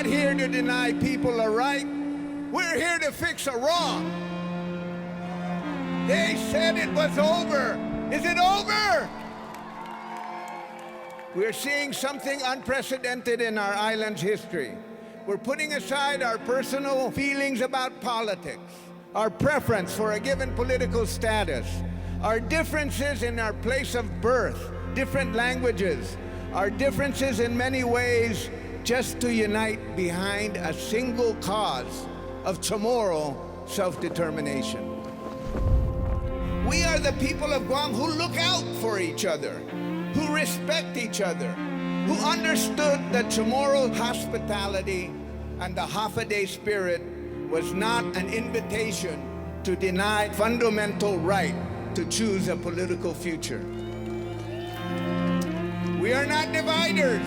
not here to deny people a right. We're here to fix a wrong. They said it was over. Is it over? We're seeing something unprecedented in our island's history. We're putting aside our personal feelings about politics, our preference for a given political status, our differences in our place of birth, different languages, our differences in many ways, just to unite behind a single cause of tomorrow self-determination. We are the people of Guam who look out for each other, who respect each other, who understood that tomorrow hospitality and the half-a-day spirit was not an invitation to deny fundamental right to choose a political future. We are not dividers.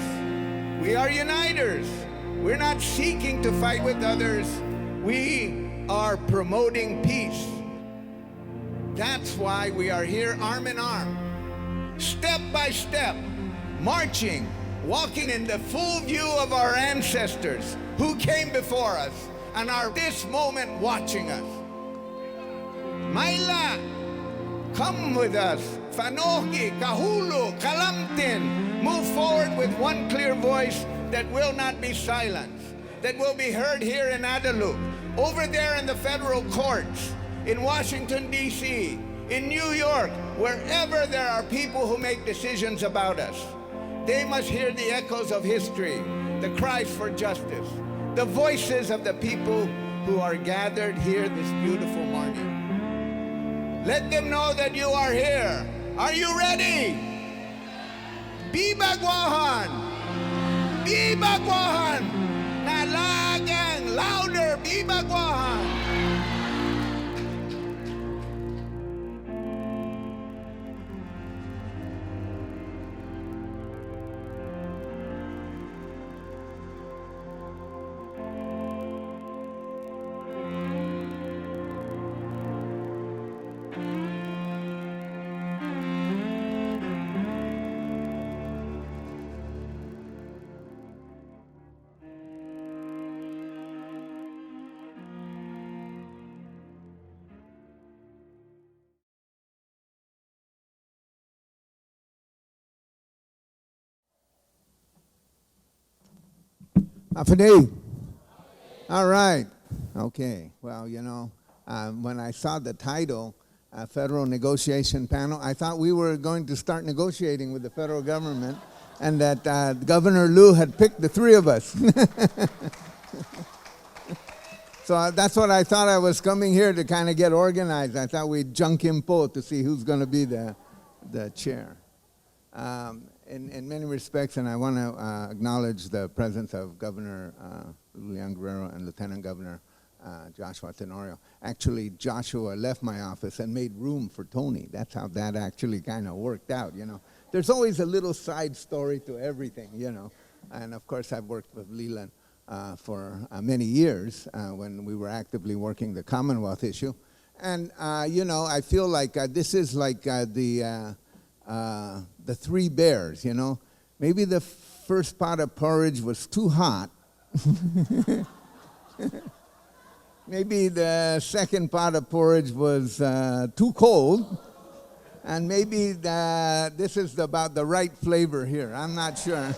We are uniters. We're not seeking to fight with others. We are promoting peace. That's why we are here arm in arm, step by step, marching, walking in the full view of our ancestors who came before us and are this moment watching us. Maila, come with us. Fanoki, Kahulu, Kalamtin. Move forward with one clear voice that will not be silenced, that will be heard here in Adeluk, over there in the federal courts, in Washington, D.C., in New York, wherever there are people who make decisions about us. They must hear the echoes of history, the cries for justice, the voices of the people who are gathered here this beautiful morning. Let them know that you are here. Are you ready? Bibagwahan! Bibagwahan! Nalagang louder! Bibagwahan! Afternoon. All right. Okay. Well, you know, when I saw the title, Federal Negotiation Panel, I thought we were going to start negotiating with the federal government and that Governor Liu had picked the three of us. So that's what I thought. I was coming here to kind of get organized. I thought we'd junk him po to see who's going to be the chair. In many respects, and I want to acknowledge the presence of Governor Julian Guerrero and Lieutenant Governor Joshua Tenorio. Actually, Joshua left my office and made room for Tony. That's how that actually kind of worked out, you know. There's always a little side story to everything, you know. And of course, I've worked with Leland for many years when we were actively working the Commonwealth issue. And, you know, I feel like this is like the three bears, you know. Maybe the first pot of porridge was too hot. Maybe the second pot of porridge was too cold. And maybe this is about the right flavor here. I'm not sure.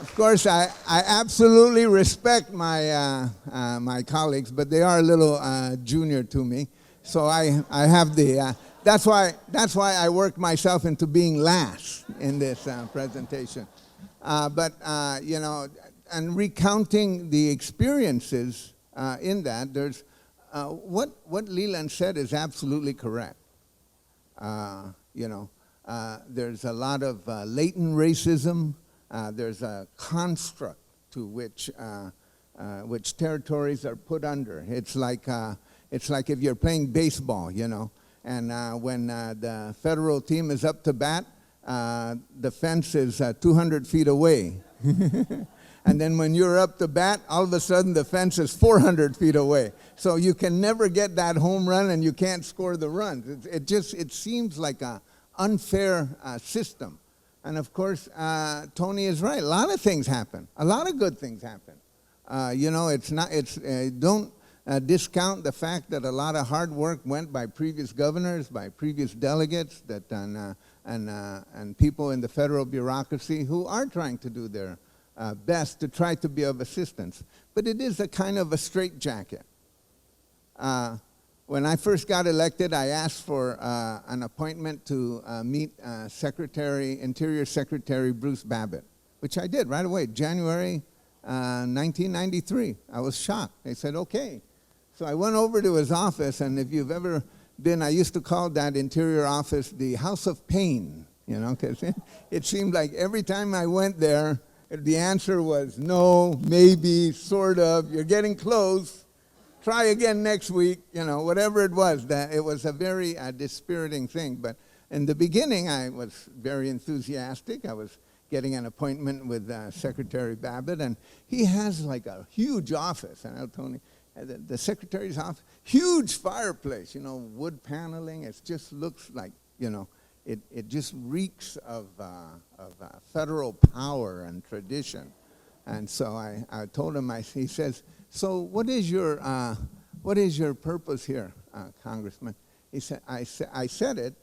Of course, I absolutely respect my, my colleagues, but they are a little junior to me. So I have the, that's why I worked myself into being last in this presentation. But, you know, and recounting the experiences in that, there's, what Leland said is absolutely correct. You know, there's a lot of latent racism. There's a construct to which territories are put under. It's like if you're playing baseball, you know, and when the federal team is up to bat, the fence is 200 feet away. And then when you're up to bat, all of a sudden the fence is 400 feet away. So you can never get that home run and you can't score the runs. It seems like an unfair system. And of course, Tony is right. A lot of things happen. A lot of good things happen. Don't discount the fact that a lot of hard work went by previous governors, by previous delegates, and people in the federal bureaucracy who are trying to do their best to try to be of assistance. But it is a kind of a straitjacket. When I first got elected, I asked for an appointment to meet Interior Secretary Bruce Babbitt, which I did right away, January 1993. I was shocked. They said, okay. So I went over to his office, and if you've ever been, I used to call that interior office the House of Pain, because it seemed like every time I went there, the answer was no, maybe, sort of, you're getting close, try again next week, whatever it was. It was a very dispiriting thing. But in the beginning, I was very enthusiastic. I was getting an appointment with Secretary Babbitt, and he has like a huge office. And I told him, the secretary's office, huge fireplace, wood paneling. It just looks like, it just reeks of federal power and tradition. And so I told him, he says, so what is your purpose here, Congressman? He said, I said it,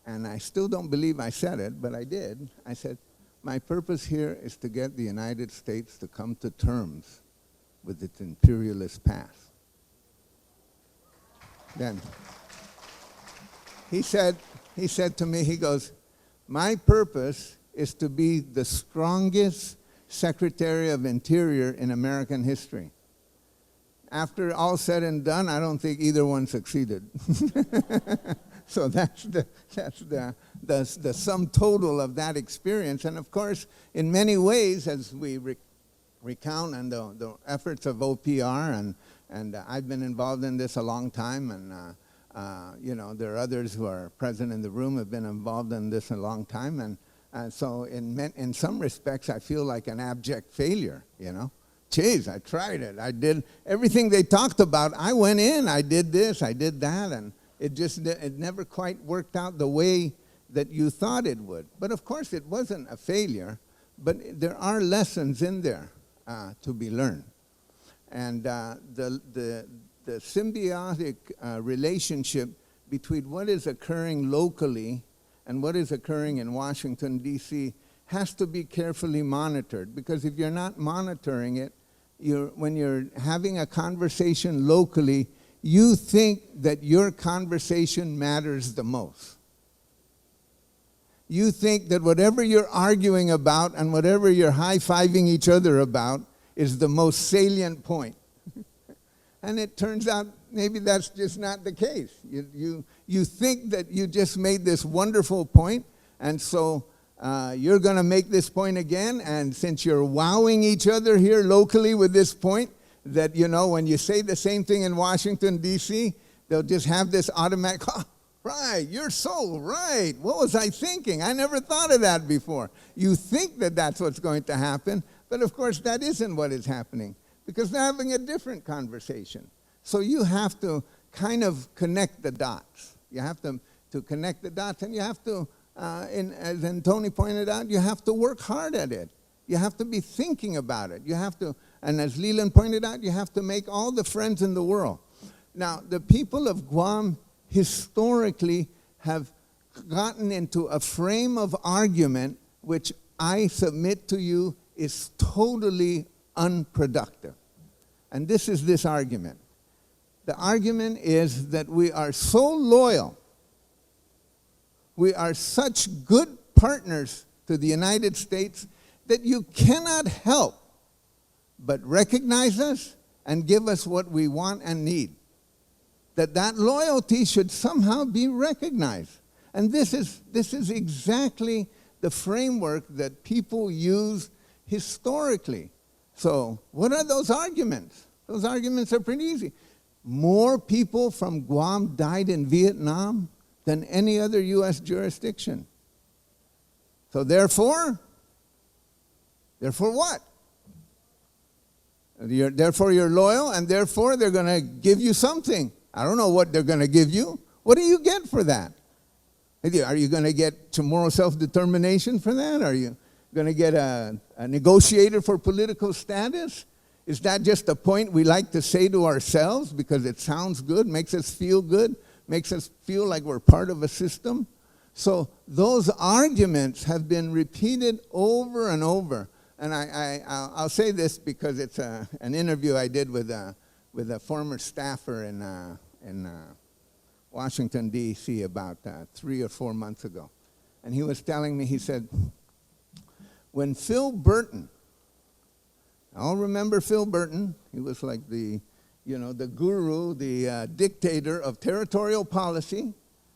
and I still don't believe I said it, but I did. I said, my purpose here is to get the United States to come to terms with its imperialist past. Then he said to me, he goes, my purpose is to be the strongest Secretary of Interior in American history. After all said and done, I don't think either one succeeded. So that's the sum total of that experience. And of course, in many ways, as we recount and the efforts of OPR, and I've been involved in this a long time, and there are others who are present in the room who have been involved in this a long time, and so in some respects, I feel like an abject failure, Geez, I tried it. I did everything they talked about. I went in, I did this, I did that, and it never quite worked out the way that you thought it would. But of course, it wasn't a failure, but there are lessons in there to be learned. And the symbiotic relationship between what is occurring locally and what is occurring in Washington, D.C. has to be carefully monitored, because if you're not monitoring it, when you're having a conversation locally, you think that your conversation matters the most. You think that whatever you're arguing about and whatever you're high-fiving each other about is the most salient point. And it turns out maybe that's just not the case. You think that you just made this wonderful point, and so you're going to make this point again, and since you're wowing each other here locally with this point, that, when you say the same thing in Washington, D.C., they'll just have this automatic, oh, right, you're so right. What was I thinking? I never thought of that before. You think that that's what's going to happen, but of course that isn't what is happening, because they're having a different conversation. So you have to kind of connect the dots. You have to connect the dots, and you have to, as Tony pointed out, you have to work hard at it. You have to be thinking about it. You have to, and as Leland pointed out, you have to make all the friends in the world. Now, the people of Guam historically have gotten into a frame of argument which I submit to you is totally unproductive. And this is this argument. The argument is that we are so loyal, we are such good partners to the United States that you cannot help but recognize us and give us what we want and need. That loyalty should somehow be recognized. And this is exactly the framework that people use historically. So what are those arguments? Those arguments are pretty easy. More people from Guam died in Vietnam than any other U.S. jurisdiction. So therefore what? Therefore you're loyal, and therefore they're going to give you something. I don't know what they're going to give you. What do you get for that? Are you going to get tomorrow self-determination for that? Are you going to get a negotiator for political status? Is that just a point we like to say to ourselves because it sounds good, makes us feel good, makes us feel like we're part of a system? So those arguments have been repeated over and over. And I'll say this because it's an interview I did with a former staffer in Washington, D.C. about 3 or 4 months ago. And he was telling me, he said, when Phil Burton, I'll remember Phil Burton, he was like the guru, the dictator of territorial policy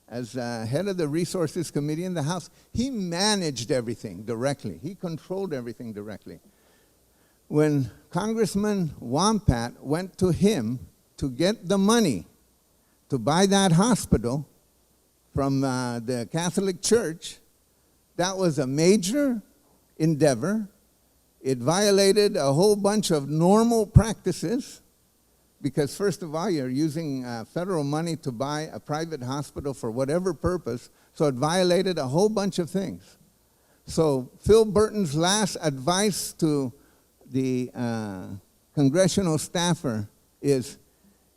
as head of the Resources Committee in the House. He managed everything directly. He controlled everything directly. When Congressman Wampat went to him to get the money to buy that hospital from the Catholic Church, that was a major endeavor. It violated a whole bunch of normal practices because, first of all, you're using federal money to buy a private hospital for whatever purpose, so it violated a whole bunch of things. So Phil Burton's last advice to the congressional staffer is,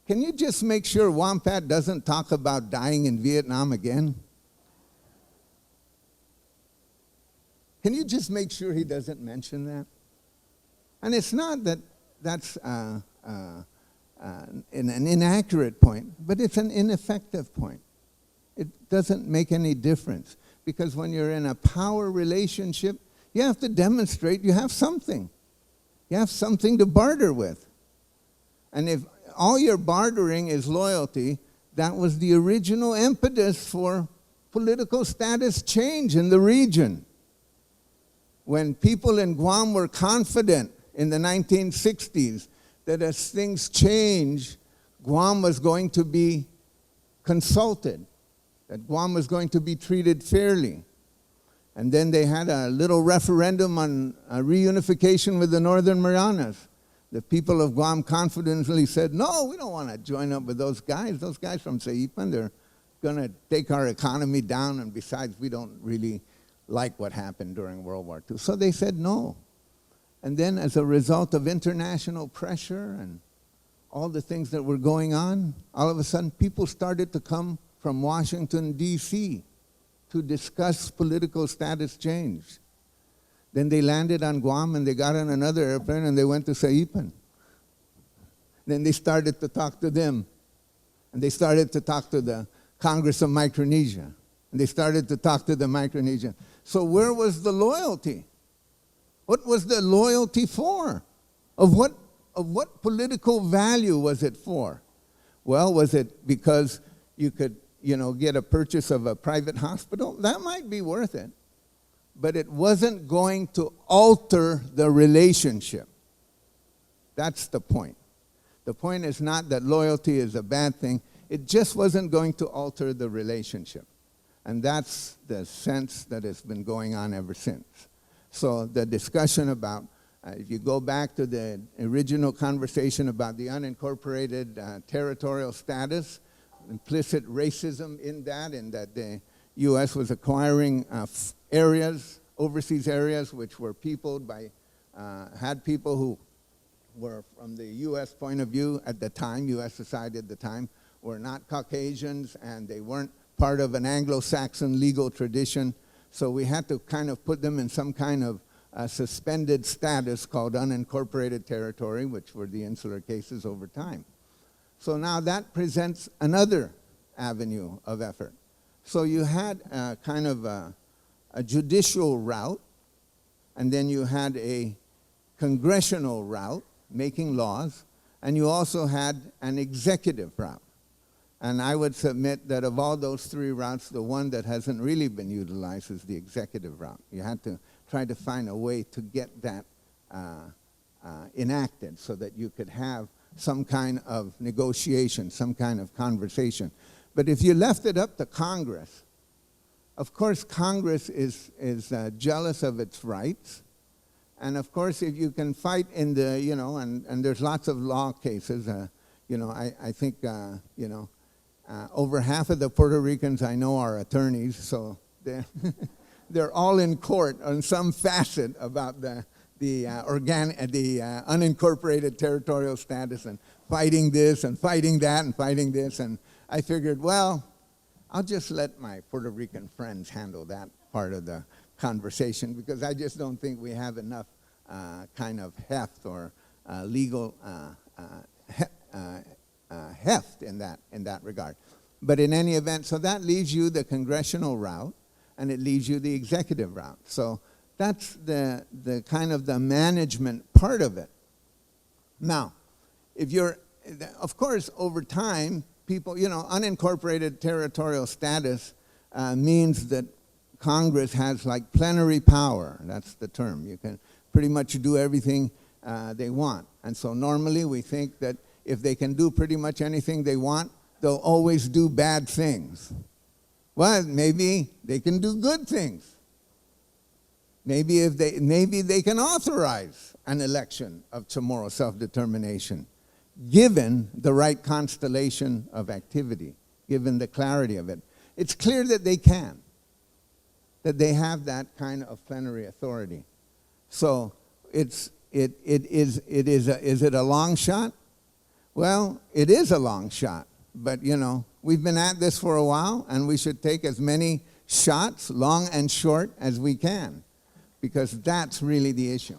can you just make sure Wampat doesn't talk about dying in Vietnam again? Can you just make sure he doesn't mention that? And it's not that that's an inaccurate point, but it's an ineffective point. It doesn't make any difference because when you're in a power relationship, you have to demonstrate you have something. You have something to barter with. And if all you're bartering is loyalty, that was the original impetus for political status change in the region. When people in Guam were confident in the 1960s that as things change, Guam was going to be consulted, that Guam was going to be treated fairly. And then they had a little referendum on reunification with the Northern Marianas. The people of Guam confidently said, no, we don't want to join up with those guys. Those guys from Saipan, they're going to take our economy down, and besides, we don't really like what happened during World War II. So they said no. And then as a result of international pressure and all the things that were going on, all of a sudden people started to come from Washington, D.C. to discuss political status change. Then they landed on Guam and they got on another airplane and they went to Saipan. Then they started to talk to them. And they started to talk to the Congress of Micronesia. And they started to talk to the Micronesian. So where was the loyalty? What was the loyalty for? Of what political value was it for? Well, was it because you could, get a purchase of a private hospital? That might be worth it. But it wasn't going to alter the relationship. That's the point. The point is not that loyalty is a bad thing. It just wasn't going to alter the relationship. And that's the sense that has been going on ever since. So the discussion about, if you go back to the original conversation about the unincorporated territorial status, implicit racism in that, and that the U.S. was acquiring areas, overseas areas, which were peopled by, had people who were, from the U.S. point of view at the time, U.S. society at the time, were not Caucasians, and they weren't part of an Anglo-Saxon legal tradition. So we had to kind of put them in some kind of suspended status called unincorporated territory, which were the insular cases over time. So now that presents another avenue of effort. So you had kind of a judicial route, and then you had a congressional route, making laws, and you also had an executive route. And I would submit that of all those three routes, the one that hasn't really been utilized is the executive route. You had to try to find a way to get that enacted so that you could have some kind of negotiation, some kind of conversation. But if you left it up to Congress, of course Congress is jealous of its rights. And of course, if you can fight in the, and there's lots of law cases, I think, over half of the Puerto Ricans I know are attorneys, so they're all in court on some facet about the unincorporated territorial status and fighting this and fighting that and fighting this. And I figured, well, I'll just let my Puerto Rican friends handle that part of the conversation, because I just don't think we have enough kind of heft or legal heft in that regard. But in any event, so that leaves you the congressional route, and it leaves you the executive route. So that's the kind of the management part of it. Now, if you're, of course, over time, people, unincorporated territorial status means that Congress has like plenary power. That's the term. You can pretty much do everything they want. And so normally we think that if they can do pretty much anything they want, they'll always do bad things. Well, maybe they can do good things. Maybe they can authorize an election of Chamorro self-determination, given the right constellation of activity, given the clarity of it. It's clear that they can, that they have that kind of plenary authority. So is it a long shot? Well, it is a long shot, but we've been at this for a while, and we should take as many shots, long and short, as we can, because that's really the issue.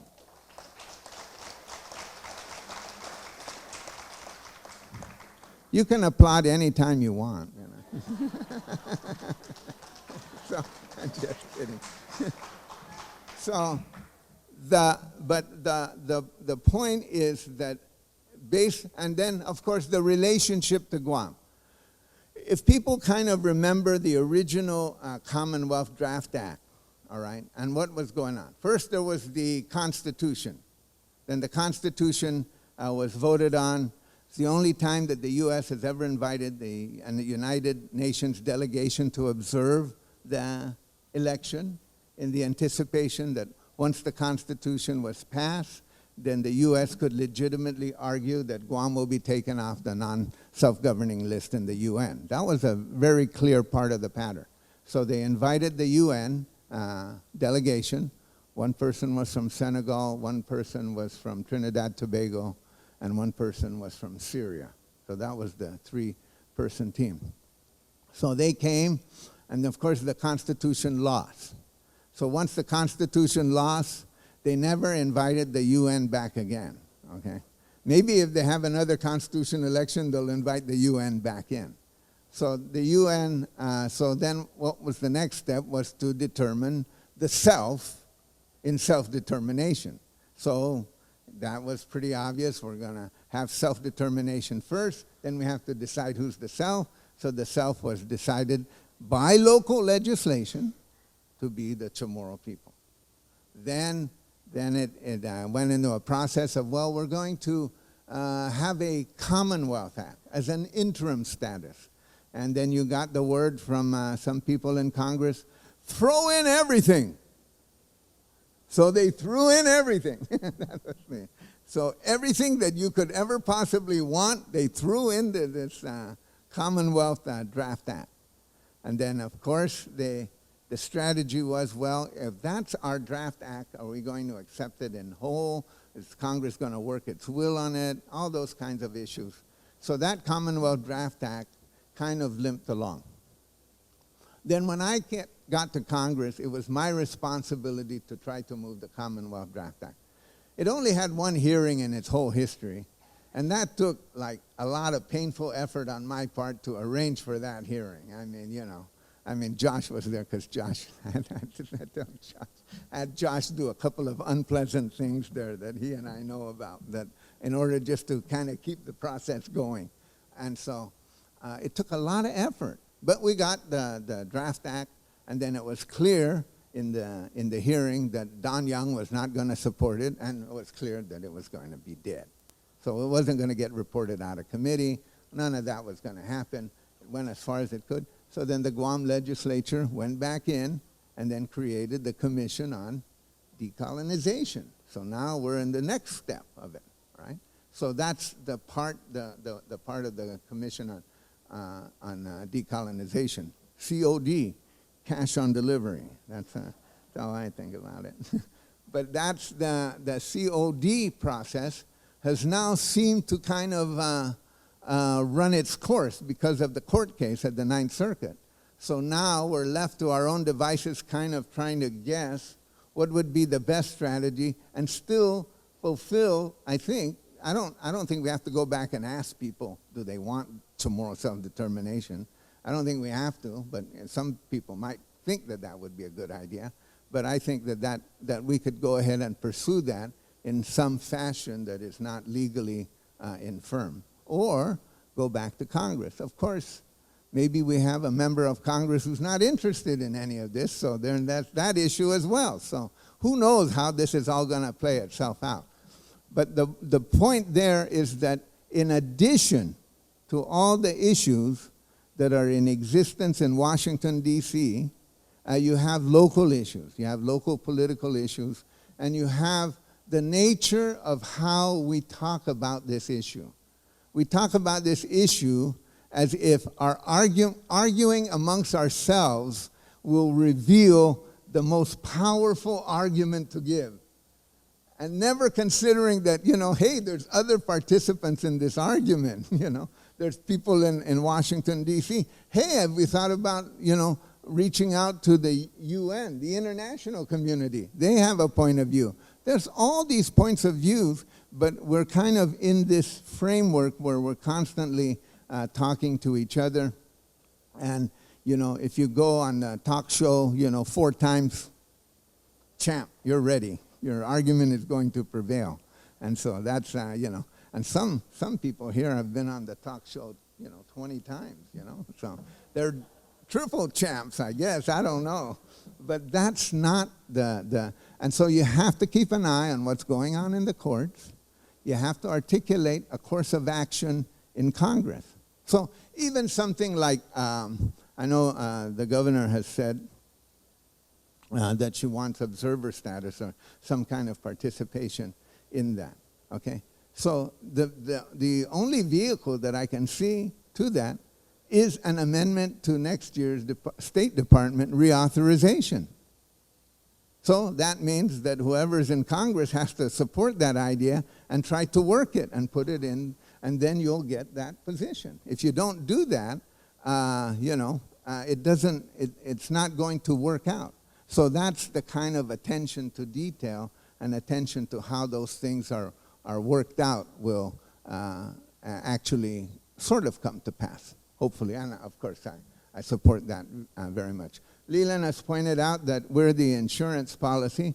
You can applaud anytime you want. So, I'm just kidding. So, the point is that and then, of course, the relationship to Guam. If people kind of remember the original Commonwealth Draft Act, all right, and what was going on. First, there was the Constitution. Then the Constitution was voted on. It's the only time that the U.S. has ever invited the United Nations delegation to observe the election, in the anticipation that once the Constitution was passed, then the U.S. could legitimately argue that Guam will be taken off the non-self-governing list in the UN. That was a very clear part of the pattern. So they invited the UN delegation. One person was from Senegal, one person was from Trinidad, Tobago, and one person was from Syria. So that was the three-person team. So they came, and of course the Constitution lost. So once the Constitution lost, they never invited the UN back again, okay? Maybe if they have another Constitution election, they'll invite the UN back in. So the UN, so then what was the next step was to determine the self in self-determination. So that was pretty obvious. We're going to have self-determination first, then we have to decide who's the self. So the self was decided by local legislation to be the Chamorro people. Then it went into a process of, well, we're going to have a Commonwealth Act as an interim status. And then you got the word from some people in Congress, throw in everything. So they threw in everything. That was me. So everything that you could ever possibly want, they threw into this Commonwealth Draft Act. And then, of course, the strategy was, well, if that's our draft act, are we going to accept it in whole? Is Congress going to work its will on it? All those kinds of issues. So that Commonwealth Draft Act kind of limped along. Then when I got to Congress, it was my responsibility to try to move the Commonwealth Draft Act. It only had one hearing in its whole history, and that took like a lot of painful effort on my part to arrange for that hearing. I mean, Josh was there because Josh, I had Josh do a couple of unpleasant things there that he and I know about, that in order just to kind of keep the process going. And so it took a lot of effort. But we got the Draft Act, and then it was clear in the hearing that Don Young was not going to support it, and it was clear that it was going to be dead. So it wasn't going to get reported out of committee. None of that was going to happen. It went as far as it could. So then the Guam legislature went back in and then created the Commission on Decolonization. So now we're in the next step of it, right? So that's the part, the part of the Commission decolonization. COD, cash on delivery. That's how I think about it. But that's the COD process has now seemed to kind of run its course because of the court case at the Ninth Circuit. So now we're left to our own devices kind of trying to guess what would be the best strategy and still fulfill, I think, I don't think we have to go back and ask people, do they want tomorrow self-determination? I don't think we have to, but some people might think that that would be a good idea. But I think that we could go ahead and pursue that in some fashion that is not legally infirm. Or go back to Congress. Of course, maybe we have a member of Congress who's not interested in any of this, so then that's that issue as well. So who knows how this is all going to play itself out. But the point there is that in addition to all the issues that are in existence in Washington, D.C., you have local issues. You have local political issues. And you have the nature of how we talk about this issue. We talk about this issue as if our arguing amongst ourselves will reveal the most powerful argument to give. And never considering that, hey, there's other participants in this argument, There's people in Washington, D.C. Hey, have we thought about, reaching out to the UN, the international community? They have a point of view. There's all these points of view, but we're kind of in this framework where we're constantly talking to each other. And, if you go on the talk show, 4 times, champ, you're ready. Your argument is going to prevail. And so that's, and some people here have been on the talk show, 20 times, So they're triple champs, I guess. I don't know. But that's not and so you have to keep an eye on what's going on in the courts. You have to articulate a course of action in Congress. So even something like, I know the governor has said that she wants observer status or some kind of participation in that, okay? So the only vehicle that I can see to that is an amendment to next year's State Department reauthorization. So that means that whoever's in Congress has to support that idea and try to work it and put it in, and then you'll get that position. If you don't do that, it's not going to work out. So that's the kind of attention to detail and attention to how those things are worked out will actually sort of come to pass, hopefully. And of course, I support that very much. Leland has pointed out that we're the insurance policy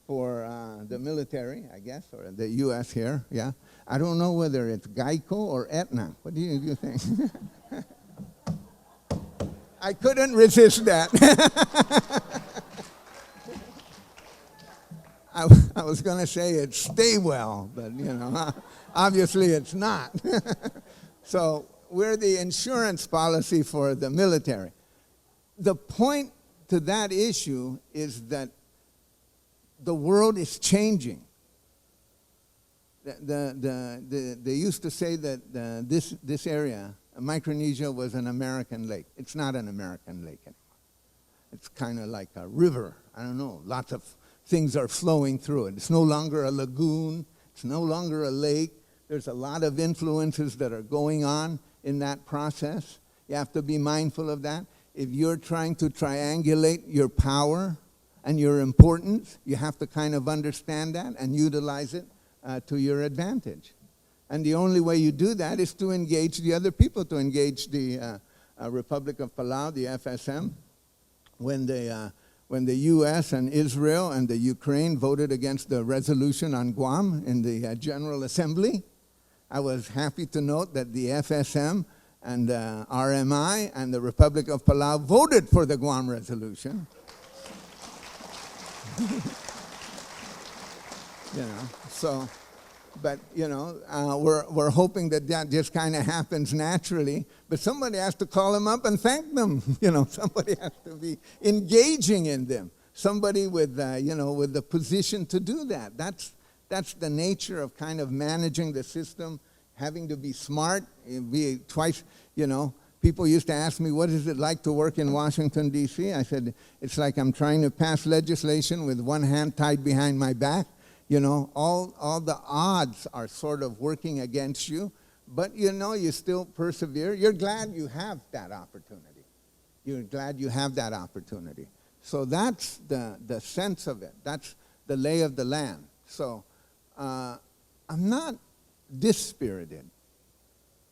for the military, I guess, or the U.S. here, yeah. I don't know whether it's Geico or Aetna. What do you think? I couldn't resist that. I was going to say it's Stay Well, but, obviously it's not. So we're the insurance policy for the military. The point to that issue is that the world is changing. They used to say that this area, Micronesia, was an American lake. It's not an American lake anymore. It's kind of like a river. I don't know, lots of things are flowing through it. It's no longer a lagoon. It's no longer a lake. There's a lot of influences that are going on in that process. You have to be mindful of that. If you're trying to triangulate your power and your importance, you have to kind of understand that and utilize it to your advantage. And the only way you do that is to engage the other people, to engage the Republic of Palau, the FSM. When the U.S. and Israel and the Ukraine voted against the resolution on Guam in the General Assembly, I was happy to note that the FSM and RMI and the Republic of Palau voted for the Guam resolution. So, but we're hoping that just kind of happens naturally. But somebody has to call them up and thank them. Somebody has to be engaging in them. Somebody with with the position to do that. That's the nature of kind of managing the system, having to be smart, be twice, People used to ask me, what is it like to work in Washington, D.C.? I said, it's like I'm trying to pass legislation with one hand tied behind my back. You know, all the odds are sort of working against you, but you know, you still persevere. You're glad you have that opportunity. You're glad you have that opportunity. So that's the sense of it. That's the lay of the land. So I'm not dispirited.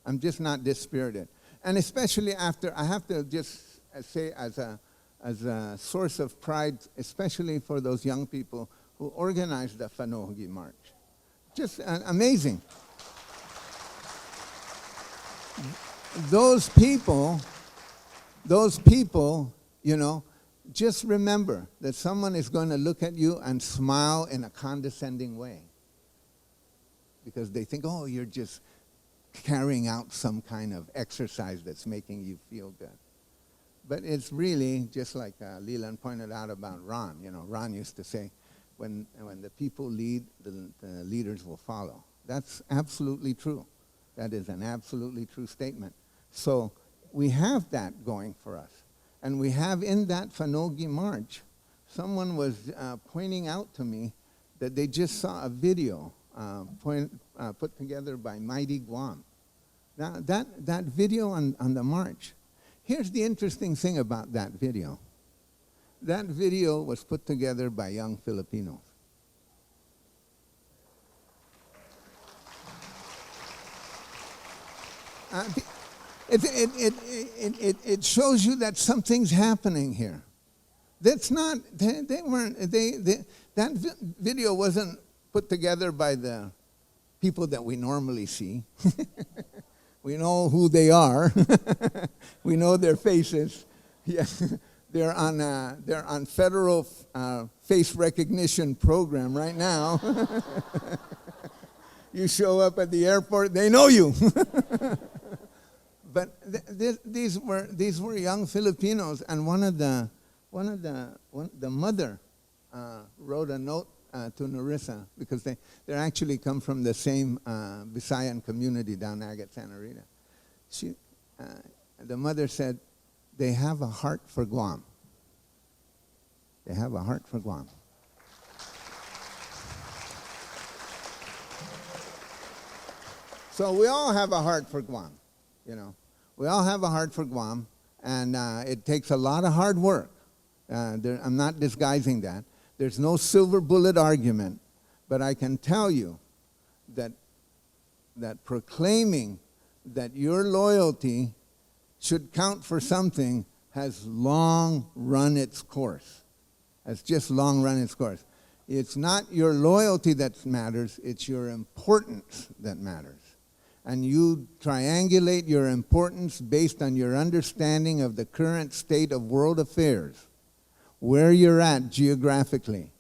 I'm just not dispirited. And especially after, I have to just say as a source of pride, especially for those young people who organized the Fanogi March. Just amazing. Those people, you know, just remember that someone is going to look at you and smile in a condescending way. Because they think, oh, you're just carrying out some kind of exercise that's making you feel good. But it's really just like Leland pointed out about Ron. You know, Ron used to say, when the people lead, the leaders will follow. That's absolutely true. That is an absolutely true statement. So we have that going for us. And we have in that Fanogi March, someone was pointing out to me that they just saw a video put together by Mighty Guam. Now, that video on the march, here's the interesting thing about that video. That video was put together by young Filipinos. It shows you that something's happening here. That's not, that video wasn't put together by the people that we normally see. We know who they are. We know their faces. Yeah. They're on federal face recognition program right now. You show up at the airport, they know you. But these were young Filipinos, and the mother wrote a note to Narissa, because they actually come from the same Visayan community down at Santa Rita. The mother said, they have a heart for Guam. They have a heart for Guam. So we all have a heart for Guam, you know. We all have a heart for Guam, and it takes a lot of hard work. I'm not disguising that. There's no silver bullet argument, but I can tell you that proclaiming that your loyalty should count for something has long run its course. Has just long run its course. It's not your loyalty that matters, it's your importance that matters. And you triangulate your importance based on your understanding of the current state of world affairs, where you're at geographically,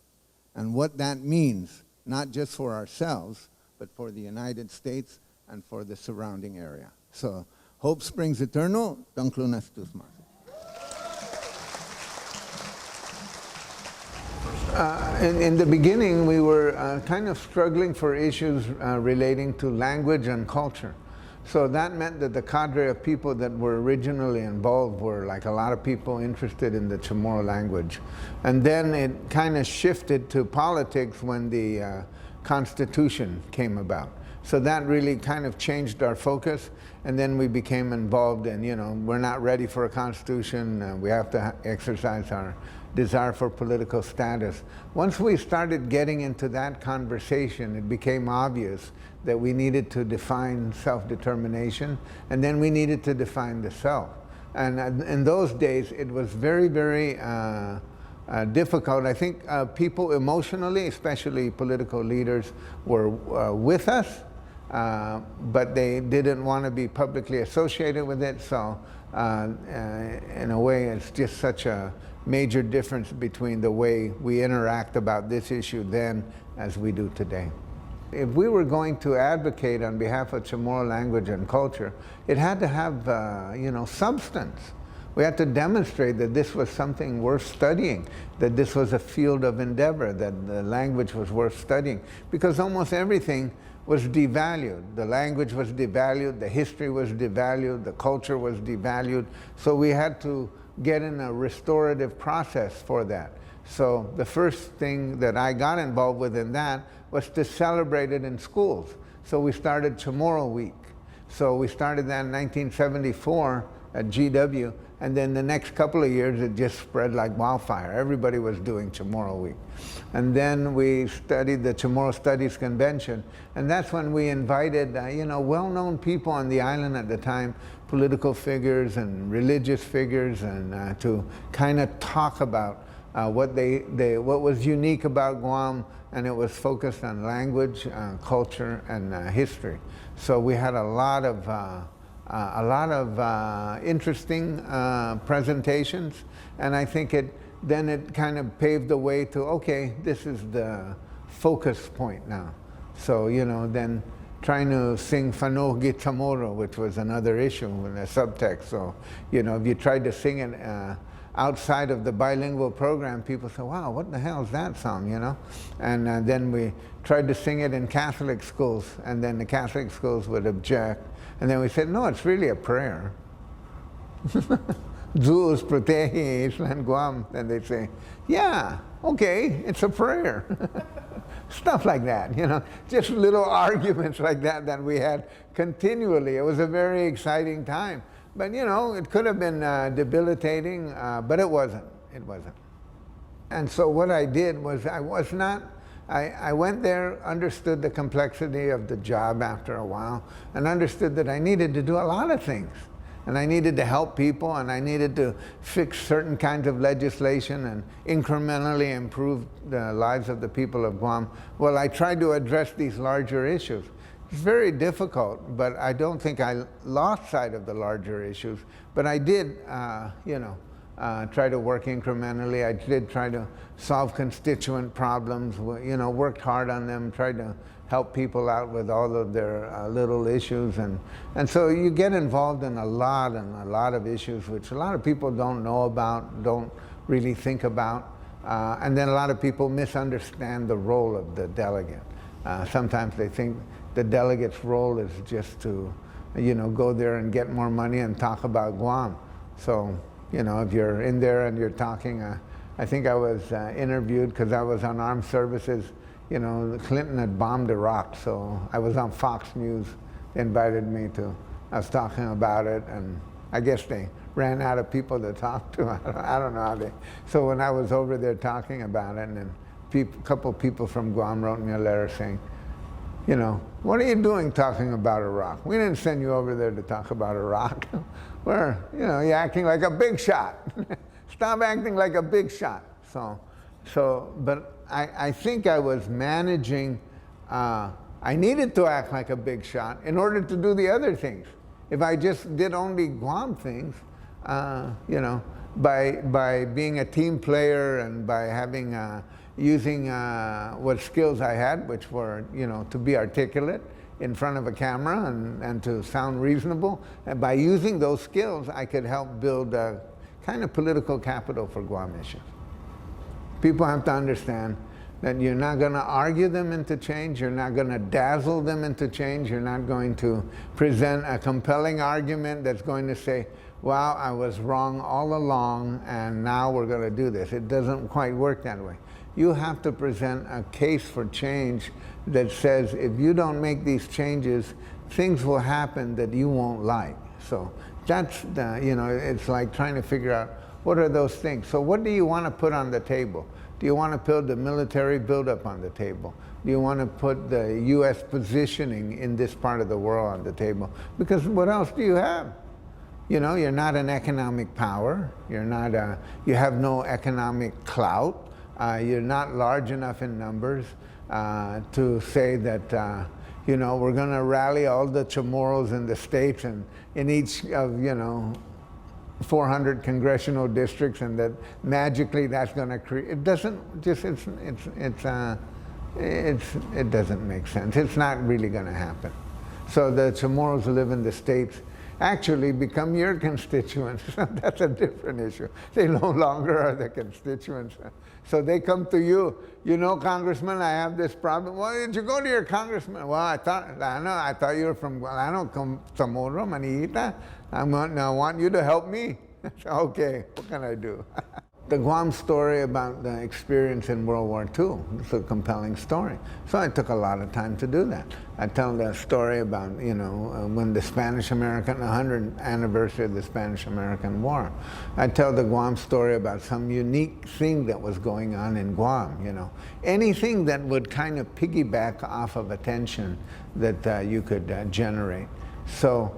and what that means, not just for ourselves, but for the United States and for the surrounding area. So, hope springs eternal, Dunklunas Tusmas. In the beginning, we were kind of struggling for issues relating to language and culture. So that meant that the cadre of people that were originally involved were like a lot of people interested in the Chamorro language. And then it kind of shifted to politics when the Constitution came about. So that really kind of changed our focus, and then we became involved in, you know, we're not ready for a constitution, we have to exercise our desire for political status. Once we started getting into that conversation, it became obvious that we needed to define self-determination, and then we needed to define the self. And in those days, it was very, very difficult. I think people emotionally, especially political leaders, were with us, but they didn't want to be publicly associated with it. So in a way, it's just such a major difference between the way we interact about this issue then as we do today. If we were going to advocate on behalf of Chamorro language and culture, it had to have, you know, substance. We had to demonstrate that this was something worth studying, that this was a field of endeavor, that the language was worth studying, because almost everything was devalued. The language was devalued, the history was devalued, the culture was devalued, so we had to get in a restorative process for that. So the first thing that I got involved with in that was to celebrate it in schools. So we started Chamorro Week. So we started that in 1974 at GW, and then the next couple of years it just spread like wildfire. Everybody was doing Chamorro Week. And then we studied the Chamorro Studies Convention, and that's when we invited you know, well-known people on the island at the time, political figures and religious figures, and to kind of talk about what was unique about Guam, and it was focused on language, culture, and history. So we had a lot of interesting presentations, and I think then it kind of paved the way to, okay, this is the focus point now. So, you know, then trying to sing Fanogi Chamorro, which was another issue with a subtext. So, you know, if you tried to sing it outside of the bilingual program, people say, wow, what the hell is that song, you know? And then we tried to sing it in Catholic schools, and then the Catholic schools would object. And then we said, no, it's really a prayer. Zeus protege Island Guam. And they say, yeah, okay, it's a prayer. Stuff like that, you know, just little arguments like that that we had continually. It was a very exciting time. But, you know, it could have been debilitating, but it wasn't. It wasn't. And so what I did was I went there, understood the complexity of the job after a while, and understood that I needed to do a lot of things. And I needed to help people, and I needed to fix certain kinds of legislation and incrementally improve the lives of the people of Guam. Well, I tried to address these larger issues. It's very difficult, but I don't think I lost sight of the larger issues. But I did, you know, try to work incrementally. I did try to solve constituent problems, you know, worked hard on them, tried to help people out with all of their little issues. And so you get involved in a lot of issues which a lot of people don't know about, don't really think about. And then a lot of people misunderstand the role of the delegate. Sometimes they think the delegate's role is just to, you know, go there and get more money and talk about Guam. So, you know, if you're in there and you're talking, I think I was interviewed because I was on armed services. You know, Clinton had bombed Iraq, so I was on Fox News. They invited me to, I was talking about it, and I guess they ran out of people to talk to. I don't know how they, so when I was over there talking about it, and then a couple people from Guam wrote me a letter saying, you know, what are you doing talking about Iraq? We didn't send you over there to talk about Iraq. We're, you know, you're acting like a big shot. Stop acting like a big shot. But I think I was managing, I needed to act like a big shot in order to do the other things. If I just did only Guam things, you know, by being a team player and by having, using what skills I had, which were, you know, to be articulate in front of a camera and to sound reasonable. And by using those skills, I could help build a kind of political capital for Guam issues. People have to understand that you're not going to argue them into change, you're not going to dazzle them into change, you're not going to present a compelling argument that's going to say, wow, I was wrong all along and now we're going to do this. It doesn't quite work that way. You have to present a case for change that says if you don't make these changes, things will happen that you won't like. So that's the, you know, it's like trying to figure out what are those things. So what do you want to put on the table? Do you want to put the military buildup on the table? Do you want to put the U.S. positioning in this part of the world on the table? Because what else do you have? You know, you're not an economic power. You're not you have no economic clout. You're not large enough in numbers to say that, you know, we're going to rally all the Chamorros in the states and in each of, you know, 400 congressional districts, and that magically that's going to create. It doesn't just. It doesn't make sense. It's not really going to happen. So the Chamorros live in the states, actually become your constituents. That's a different issue. They no longer are the constituents. So they come to you, you know, Congressman, I have this problem. Why did you go to your congressman? Well, I thought you were from Samoa, FANHITA. I want you to help me. Okay, what can I do? The Guam story about the experience in World War II. It's a compelling story. So I took a lot of time to do that. I tell the story about, you know, when the Spanish-American, 100th anniversary of the Spanish-American War. I tell the Guam story about some unique thing that was going on in Guam, you know. Anything that would kind of piggyback off of attention that you could generate. So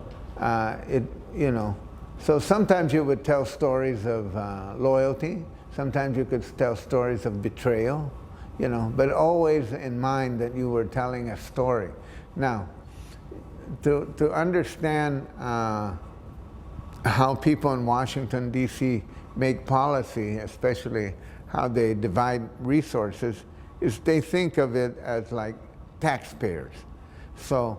you know, so sometimes you would tell stories of loyalty, sometimes you could tell stories of betrayal, you know, but always in mind that you were telling a story. Now, to understand how people in Washington, D.C. make policy, especially how they divide resources, is they think of it as like taxpayers. So,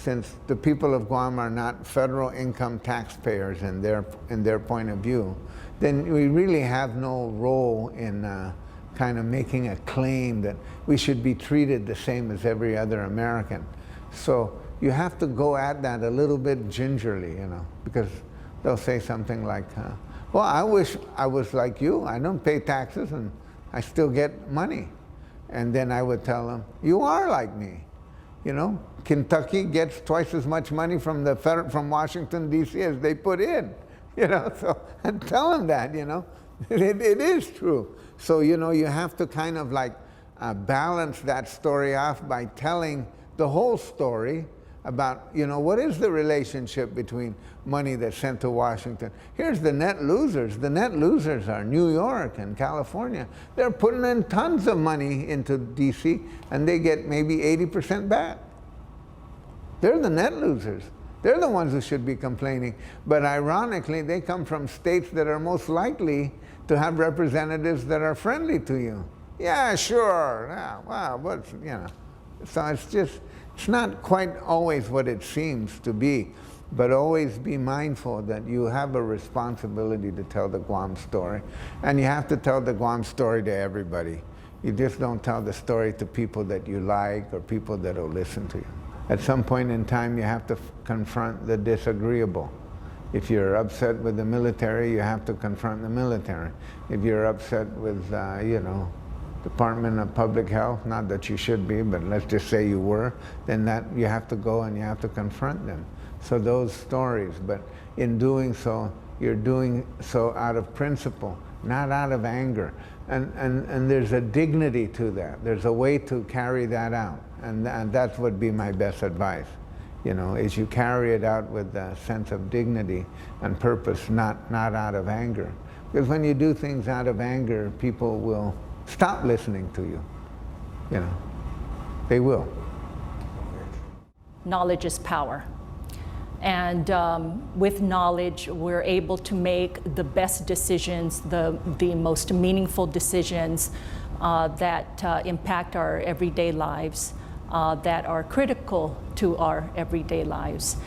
since the people of Guam are not federal income taxpayers in their point of view, then we really have no role in kind of making a claim that we should be treated the same as every other American. So you have to go at that a little bit gingerly, you know, because they'll say something like, well, I wish I was like you. I don't pay taxes and I still get money. And then I would tell them, you are like me. You know, Kentucky gets twice as much money from Washington, D.C. as they put in, you know, so and tell them that, you know, it is true. So, you know, you have to kind of like balance that story off by telling the whole story about, you know, what is the relationship between money that's sent to Washington. Here's the net losers. The net losers are New York and California. They're putting in tons of money into D.C. and they get maybe 80% back. They're the net losers. They're the ones who should be complaining. But ironically, they come from states that are most likely to have representatives that are friendly to you. Yeah, sure. Yeah, wow, but, you know. So it's not quite always what it seems to be, but always be mindful that you have a responsibility to tell the Guam story. And you have to tell the Guam story to everybody. You just don't tell the story to people that you like or people that will listen to you. At some point in time, you have to confront the disagreeable. If you're upset with the military, you have to confront the military. If you're upset with, you know, Department of Public Health, not that you should be, but let's just say you were, then that you have to go and you have to confront them. So those stories, but in doing so, you're doing so out of principle, not out of anger. And there's a dignity to that. There's a way to carry that out. And that would be my best advice, you know, is you carry it out with a sense of dignity and purpose, not out of anger. Because when you do things out of anger, people will stop listening to you, you know, they will. Knowledge is power. And with knowledge, we're able to make the best decisions, the most meaningful decisions that impact our everyday lives, that are critical to our everyday lives.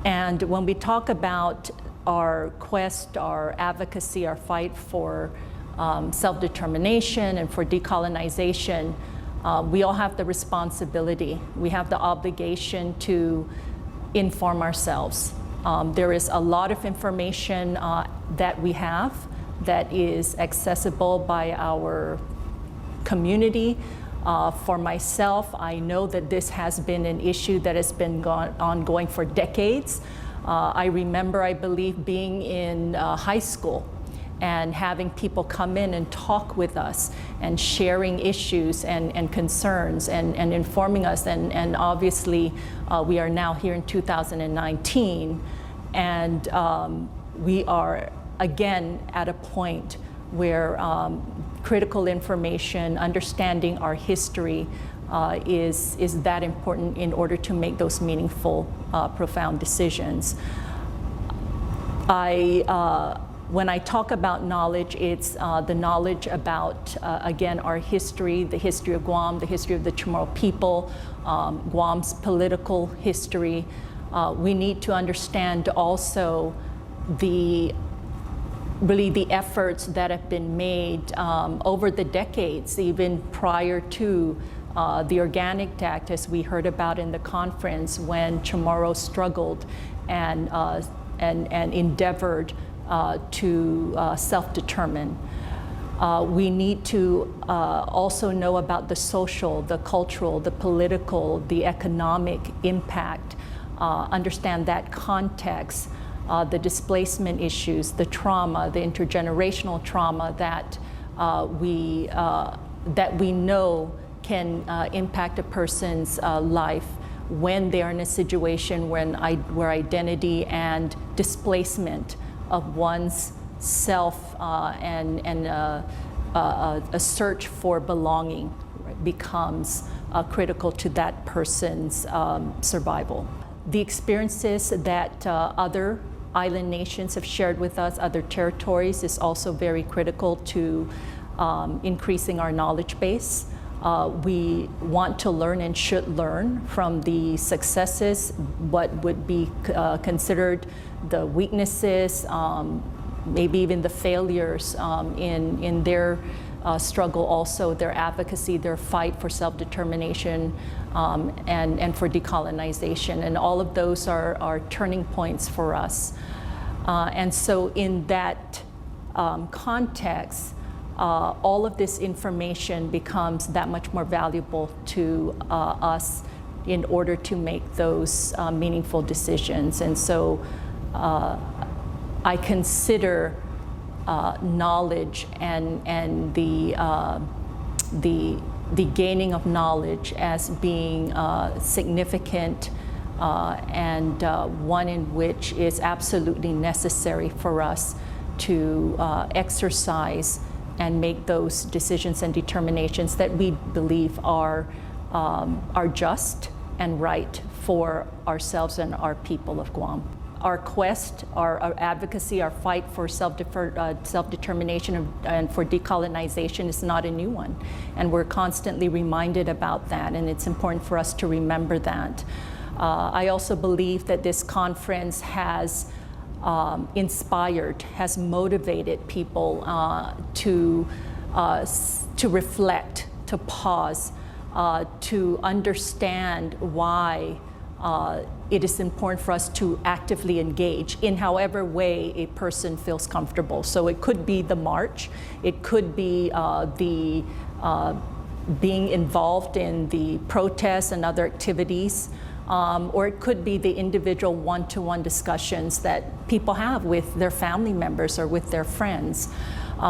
And when we talk about our quest, our advocacy, our fight for self-determination and for decolonization, we all have the responsibility. We have the obligation to inform ourselves. There is a lot of information that we have that is accessible by our community. For myself, I know that this has been an issue that has been ongoing for decades. I remember, I believe, being in high school and having people come in and talk with us and sharing issues and concerns and informing us. And obviously, we are now here in 2019, and we are again at a point where critical information, understanding our history is that important in order to make those meaningful, profound decisions. When I talk about knowledge, it's the knowledge about, again, our history, the history of Guam, the history of the Chamorro people, Guam's political history, We need to understand also the efforts that have been made over the decades, even prior to the Organic Act, as we heard about in the conference, when Chamorro struggled and endeavored to self-determine. We need to also know about the social, the cultural, the political, the economic impact, understand that context, the displacement issues, the trauma, the intergenerational trauma that we know can impact a person's life when they are in a situation where identity and displacement of one's self and a search for belonging becomes critical to that person's survival. The experiences that other island nations have shared with us, other territories, is also very critical to increasing our knowledge base. We want to learn and should learn from the successes, what would be considered the weaknesses, maybe even the failures in their struggle, also their advocacy, their fight for self-determination and for decolonization. And all of those are turning points for us. And so in that context, all of this information becomes that much more valuable to us in order to make those meaningful decisions. And so I consider knowledge and the gaining of knowledge as being significant and one in which is absolutely necessary for us to exercise and make those decisions and determinations that we believe are just and right for ourselves and our people of Guam. Our quest, our advocacy, our fight for self-determination and for decolonization is not a new one. And we're constantly reminded about that, and it's important for us to remember that. I also believe that this conference has inspired, has motivated people to reflect, to pause, to understand why it is important for us to actively engage in however way a person feels comfortable. So it could be the march, it could be being involved in the protests and other activities, or it could be the individual one-to-one discussions that people have with their family members or with their friends.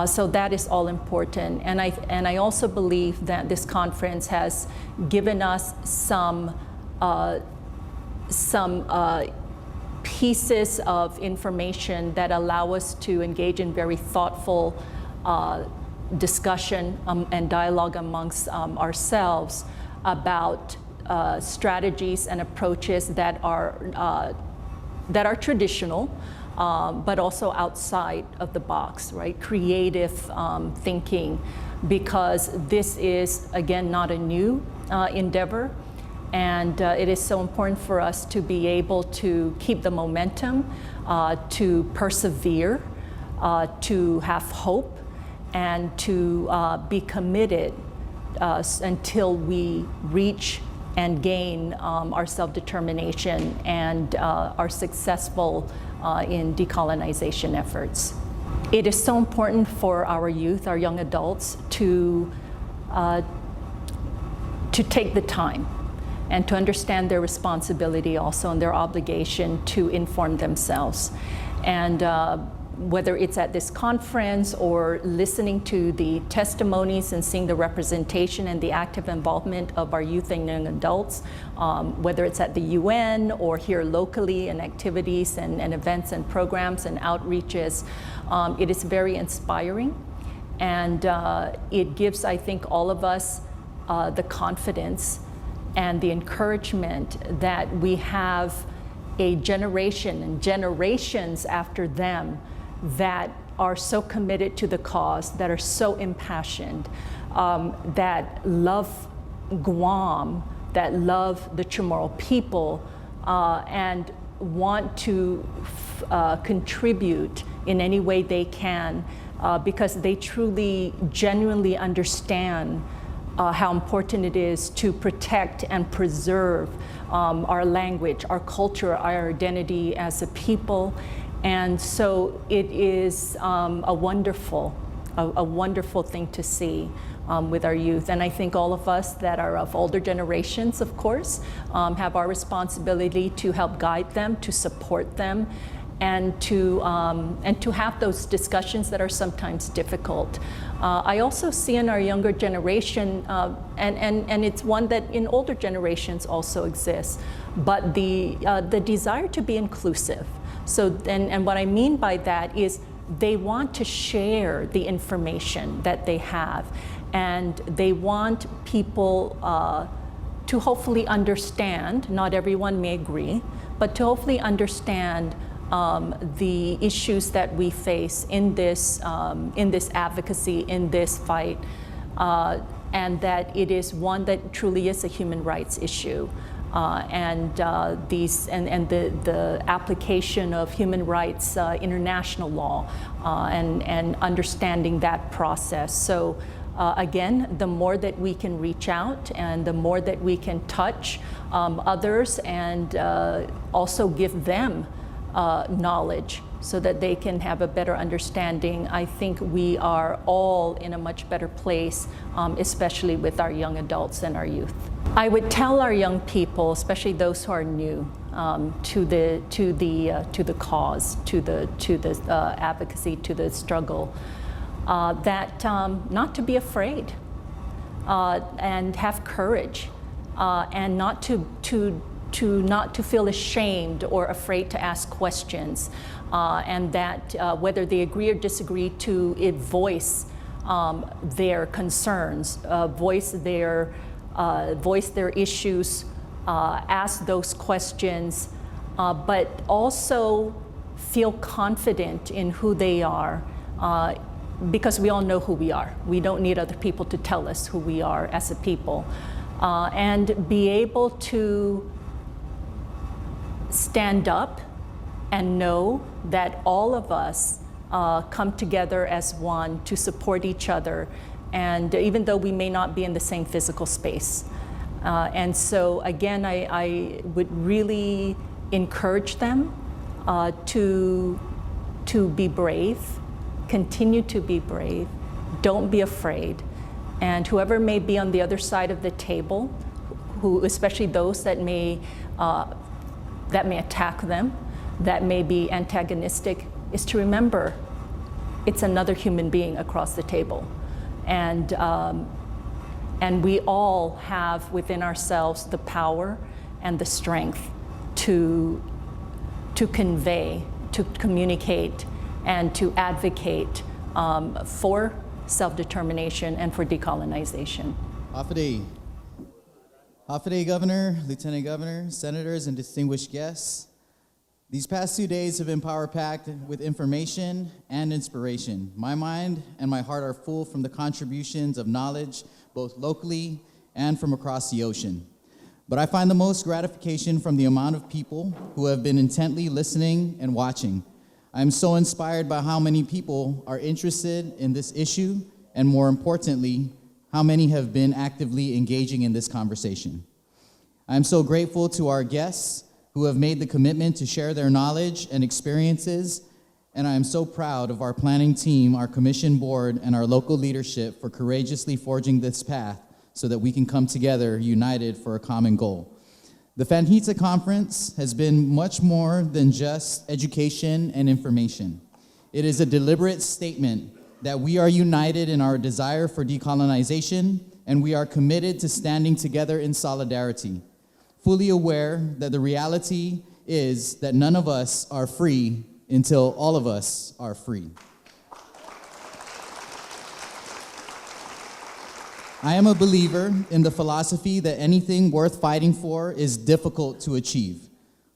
So that is all important. And I also believe that this conference has given us some pieces of information that allow us to engage in very thoughtful discussion and dialogue amongst ourselves about strategies and approaches that are traditional, but also outside of the box, right? Creative thinking, because this is, again, not a new endeavor. And it is so important for us to be able to keep the momentum, to persevere, to have hope, and to be committed until we reach and gain our self-determination and are successful in decolonization efforts. It is so important for our youth, our young adults, to take the time and to understand their responsibility also and their obligation to inform themselves. And whether it's at this conference or listening to the testimonies and seeing the representation and the active involvement of our youth and young adults, whether it's at the UN or here locally in activities and events and programs and outreaches, it is very inspiring. And it gives, I think, all of us the confidence and the encouragement that we have a generation and generations after them that are so committed to the cause, that are so impassioned, that love Guam, that love the Chamorro people, and want to contribute in any way they can because they truly, genuinely understand how important it is to protect and preserve our language, our culture, our identity as a people. And so it is a wonderful thing to see with our youth. And I think all of us that are of older generations, of course, have our responsibility to help guide them, to support them, and to have those discussions that are sometimes difficult. I also see in our younger generation, and it's one that in older generations also exists, but the desire to be inclusive. So, and what I mean by that is they want to share the information that they have, and they want people to hopefully understand, not everyone may agree, but to hopefully understand the issues that we face in this advocacy, in this fight, and that it is one that truly is a human rights issue. The application of human rights international law and understanding that process. So again, the more that we can reach out and the more that we can touch others and also give them knowledge so that they can have a better understanding, I think we are all in a much better place, especially with our young adults and our youth. I would tell our young people, especially those who are new to the cause, to the advocacy, to the struggle, that not to be afraid and have courage, and not to feel ashamed or afraid to ask questions, and that whether they agree or disagree, to voice their concerns, voice their issues, ask those questions, but also feel confident in who they are, because we all know who we are. We don't need other people to tell us who we are as a people, and be able to stand up and know that all of us come together as one to support each other, and even though we may not be in the same physical space. And so again, I would really encourage them to be brave, continue to be brave, don't be afraid, and whoever may be on the other side of the table, who, especially those that may attack them, that may be antagonistic, is to remember it's another human being across the table. And we all have within ourselves the power and the strength to convey, to communicate, and to advocate for self-determination and for decolonization. Hafide, Governor, Lieutenant Governor, Senators, and distinguished guests. These past 2 days have been power-packed with information and inspiration. My mind and my heart are full from the contributions of knowledge, both locally and from across the ocean. But I find the most gratification from the amount of people who have been intently listening and watching. I am so inspired by how many people are interested in this issue, and more importantly, how many have been actively engaging in this conversation. I am so grateful to our guests who have made the commitment to share their knowledge and experiences, and I am so proud of our planning team, our commission board, and our local leadership for courageously forging this path so that we can come together united for a common goal. The FANHITA conference has been much more than just education and information. It is a deliberate statement that we are united in our desire for decolonization, and we are committed to standing together in solidarity, fully aware that the reality is that none of us are free until all of us are free. I am a believer in the philosophy that anything worth fighting for is difficult to achieve.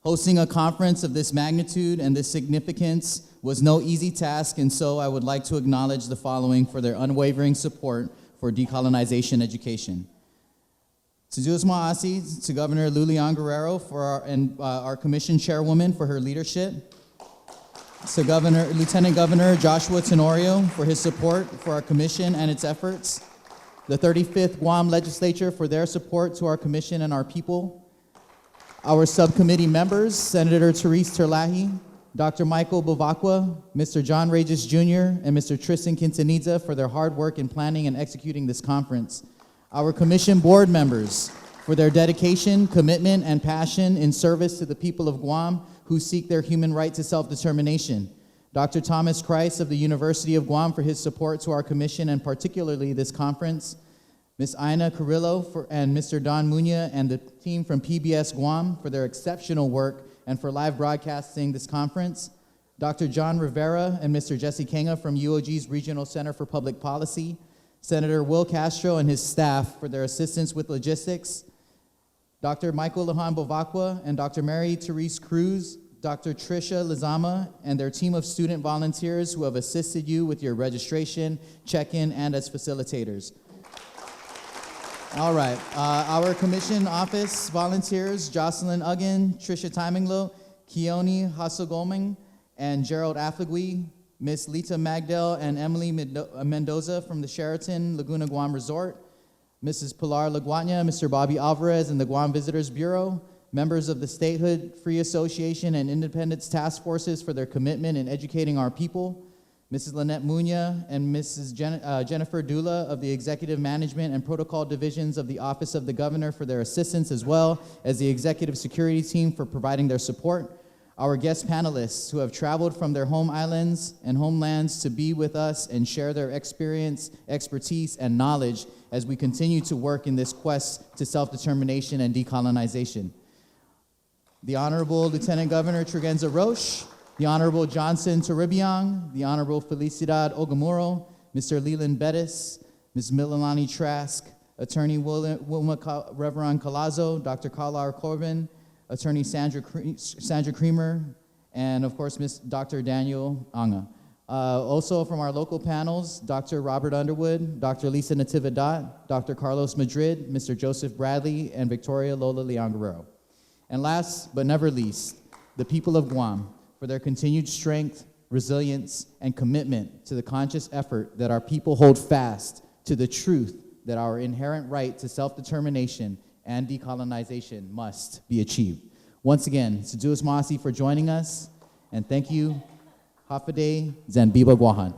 Hosting a conference of this magnitude and this significance was no easy task, and so I would like to acknowledge the following for their unwavering support for decolonization education. Tzuduas Ma'asi to Governor Lulian Guerrero for our commission chairwoman for her leadership. To Lieutenant Governor Joshua Tenorio for his support for our commission and its efforts. The 35th Guam Legislature for their support to our commission and our people. Our subcommittee members, Senator Therese Terlahi, Dr. Michael Bovacqua, Mr. John Regis Jr., and Mr. Tristan Quintanilla for their hard work in planning and executing this conference. Our commission board members for their dedication, commitment, and passion in service to the people of Guam who seek their human right to self-determination. Dr. Thomas Christ of the University of Guam for his support to our commission and particularly this conference. Ms. Ina Carrillo and Mr. Don Muña and the team from PBS Guam for their exceptional work and for live broadcasting this conference. Dr. John Rivera and Mr. Jesse Kenga from UOG's Regional Center for Public Policy. Senator Will Castro and his staff for their assistance with logistics. Dr. Michael Lujan Bovacqua and Dr. Mary Therese Cruz, Dr. Tricia Lizama, and their team of student volunteers who have assisted you with your registration, check-in, and as facilitators. All right, our commission office volunteers, Jocelyn Uggan, Tricia Timinglo, Keone Hasogoming, and Gerald Affligui, Miss Lita Magdell and Emily Mendoza from the Sheraton Laguna Guam Resort, Mrs. Pilar Laguana, Mr. Bobby Alvarez and the Guam Visitors Bureau, members of the Statehood Free Association and Independence Task Forces for their commitment in educating our people, Mrs. Lynette Muña and Mrs. Jennifer Dula of the Executive Management and Protocol Divisions of the Office of the Governor for their assistance, as well as the Executive Security Team for providing their support. Our guest panelists who have traveled from their home islands and homelands to be with us and share their experience, expertise, and knowledge as we continue to work in this quest to self-determination and decolonization. The Honorable Lieutenant Governor Tregenza Roche, the Honorable Johnson Toribiang, the Honorable Felicidad Ogamuro, Mr. Leland Bettis, Ms. Mililani Trask, Attorney Wilma Reverend Colazo, Dr. Carlar Corbin, Attorney Sandra Creamer, and of course, Dr. Daniel Anga. Also from our local panels, Dr. Robert Underwood, Dr. Lisa Natividad, Dr. Carlos Madrid, Mr. Joseph Bradley, and Victoria Lola Leon Guerrero. And last but never least, the people of Guam for their continued strength, resilience, and commitment to the conscious effort that our people hold fast to the truth that our inherent right to self-determination and decolonization must be achieved. Once again, Tzuduas Ma'asi for joining us, and thank you, Hafide Zanbiba Guahan.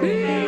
Viva!